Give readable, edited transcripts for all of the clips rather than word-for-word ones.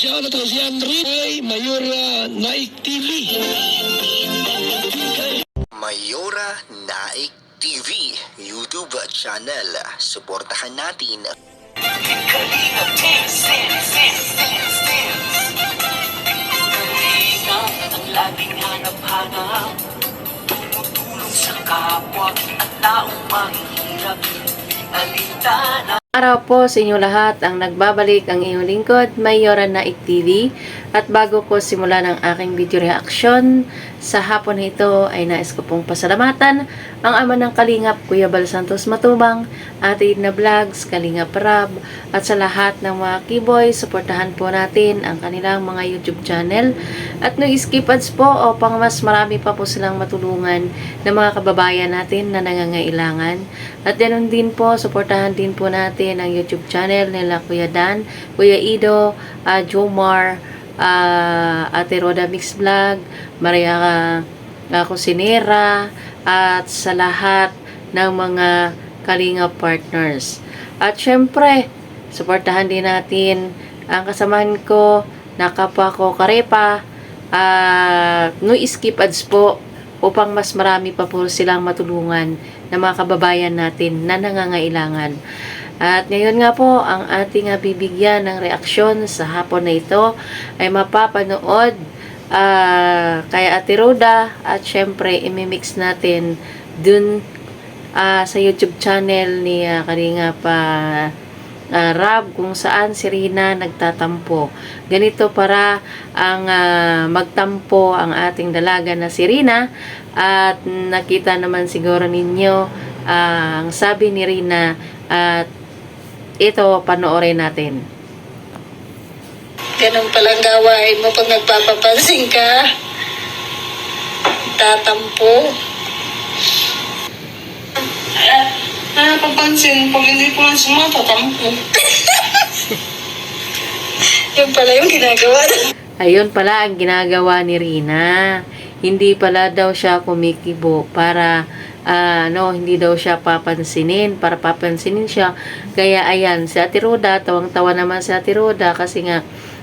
Siya na to si Andre Mayora Naik TV. Mayora Naik TV YouTube channel. Suportahan natin. Kalingap ang laging hanap-hanap, tumutulong sa kapwa at taong mahihirap. Alintana. Araw po sa inyo lahat, ang nagbabalik ang iyong lingkod, Mayora Naik TV. At bago ko simulan ang aking video reaction, sa hapon na ito ay nais ko pong pasalamatan ang ama ng Kalingap, Kuya Bal Santos Matubang, Ate Edna Vlogs, Kalingap Rab, at sa lahat ng mga keyboy, suportahan po natin ang kanilang mga YouTube channel. At no skip ads po o pang mas marami pa po silang matulungan ng mga kababayan natin na nangangailangan. At ganoon din po, suportahan din po natin ang YouTube channel nila Kuya Dan, Kuya Ido, Jomar, Ate Roda Mix Vlog, Maria Cusinera, at sa lahat ng mga Kalinga partners. At syempre, suportahan din natin ang kasamahan ko na kapwa ko Karepa, no skip ads po upang mas marami pa po silang matulungan ng mga kababayan natin na nangangailangan. At ngayon nga po, ang ating bibigyan ng reaksyon sa hapon na ito ay mapapanood kay Ate Roda, at syempre imimix natin dun sa YouTube channel ni Kalinga Rab, kung saan si Rina nagtatampo. Ganito para ang magtampo ang ating dalaga na si Rina, at nakita naman siguro ninyo ang sabi ni Rina, at ito panoorin natin. Ganun palang gawain mo pag nagpapapansin ka. Tatampo. Napapansin, pag hindi ko lang sumatatampo. Yun pala yung ginagawa. Ayun pala ang ginagawa ni Rina. Hindi pala daw siya kumikibo para hindi daw siya papansinin, para papansinin siya. Kaya ayan, si Ate Roda, tawang-tawa naman si Ate Roda kasi nga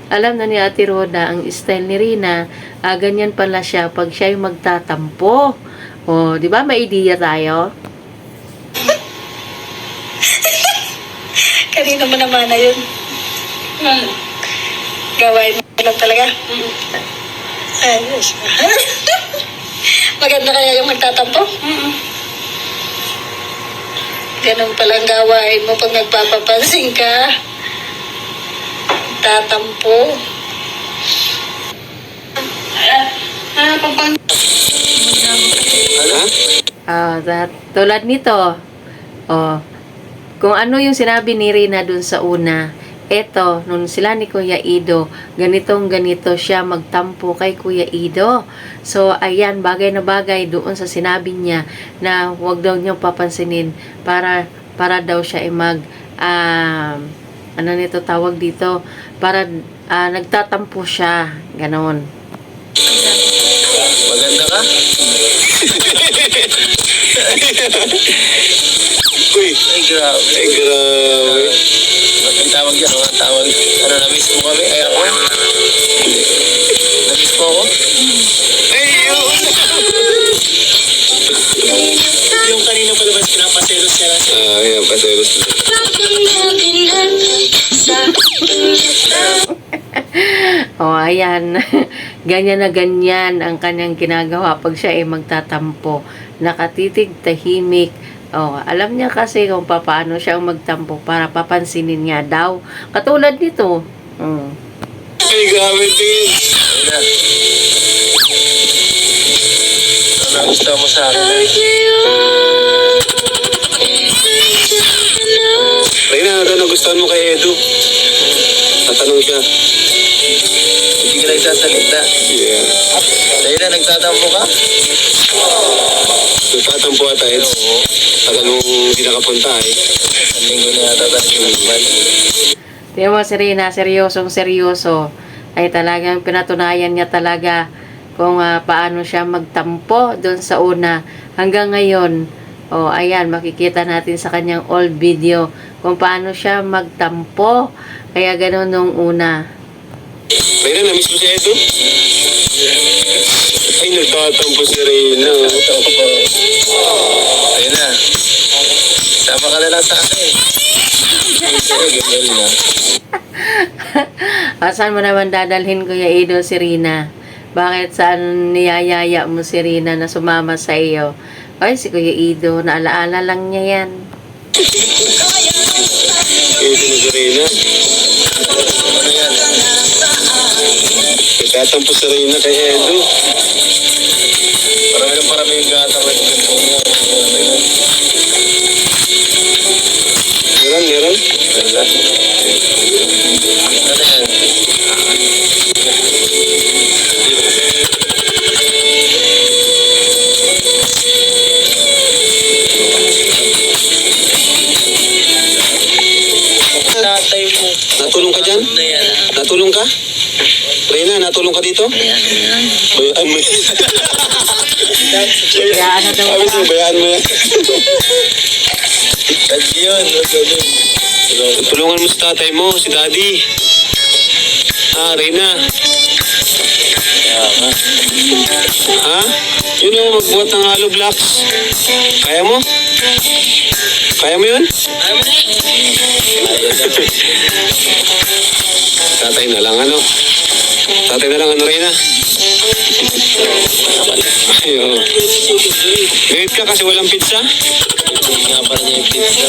alam na ni Ate Roda ang style ni Rina, ganyan pala siya pag siya yung magtatampo. O, di ba may idea tayo? Kanina mo naman na yun. Gawain mo lang talaga. Ayos. Maganda kaya yung magtatampo? Ganun palang gawain mo pag nagpapapansin ka. Tatampo. Tulad nito, kung ano yung sinabi ni Rina dun sa una, eto, nung sila ni Kuya Ido, ganito siya magtampo kay Kuya Ido. So, ayan, bagay na bagay doon sa sinabi niya na huwag daw niyang papansinin para daw siya ay ano nito tawag dito, para nagtatampo siya, ganon. Maganda ka? Uy, ay grabe. Ay grabe. Ang tawag yan, ang tawag. Ano, na-miss mo kami? Ay ako? Na-miss mo ako? Ay, yun! Yung kanina pa naman pinapaselos siya lang. Ayan, paselos na. Ayan. Ganyan na ganyan ang kanyang ginagawa pag siya ay magtatampo. Nakatitig, tahimik. Alam niya kasi kung paano siya magtampo para papansinin niya daw. Katulad nito. Ay, grabe tingin. Ano gusto mo sa akin? Rina, ano nagustuhan mo kay Edu? Tatanong siya. Hindi ka nagsasalita. Yeah. Rina, nagtatampo ka? Nagtatampo ata, Ed. Tagal mong hindi nakapunta, eh. Ang linggo na yata tayo. Tingnan mo si Rina, seryoso. Ay talagang pinatunayan niya talaga kung paano siya magtampo doon sa una. Hanggang ngayon, ayan, makikita natin sa kanyang old video kung paano siya magtampo. Kaya gano'n nung una. Reyna, na-miss mo si Edo? Ay, nagtatampo si Reyna. Reyna, sama ka na lang sa akin. Ganda na. Saan mo naman dadalhin, Kuya Ido, si Rina? Bakit saan niyayaya mo si Rina na sumama sa iyo? Ay, si Kuya Ido, naalaala lang niya yan. Ito na si Reyna. Ano yan? Nagtatampo si Reyna kay Edo. Parami yung gata. Meron? Wala. Ano yan? Tatay mo. Natulong ka dyan? Na yan. Natulong ka? Reyna, natulong ka dito? Bayaan mo yan. Kaya ano daw Sabi sa'yo, bayaan mo yan. Yun. Tulungan mo si tatay mo, si daddy. Reyna. Ha? Yun yung magbuhat ng hollow blocks. Kaya mo? Kaya mo yun? Tatay na lang, ano? Tatay na lang, ano, Reyna? Ayo. Galit ka kasi walang pizza? Nga pa rin yung pizza.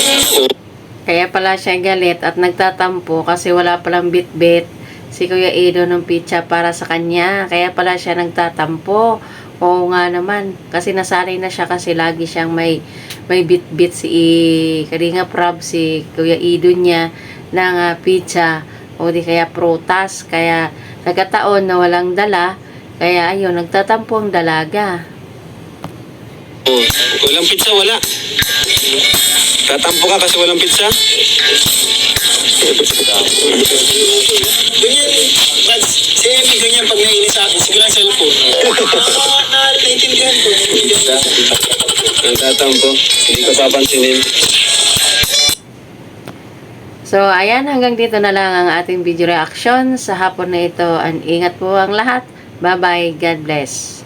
Kaya pala siya galit at nagtatampo kasi wala palang bit-bit si Kuya Ido ng pizza para sa kanya. Kaya pala siya nagtatampo. Oo nga naman. Kasi nasanay na siya kasi lagi siyang may bit-bit si Kalinga Prab, si Kuya Ido niya ng pizza o di kaya prutas. Kaya nagkataon na walang dala. Kaya ayun, nagtatampo ang dalaga. Oh, walang pizza, wala. Tatampo ka kasi walang pizza? Ganyan, si Emmy ganyan pag naiinis sa akin, siguro ang cellphone. Naintindihan ko. Nagtatampo, hindi ka papansinin. So, ayan, hanggang dito na lang ang ating video reaction sa hapon na ito. And ingat po ang lahat. Bye-bye. God bless.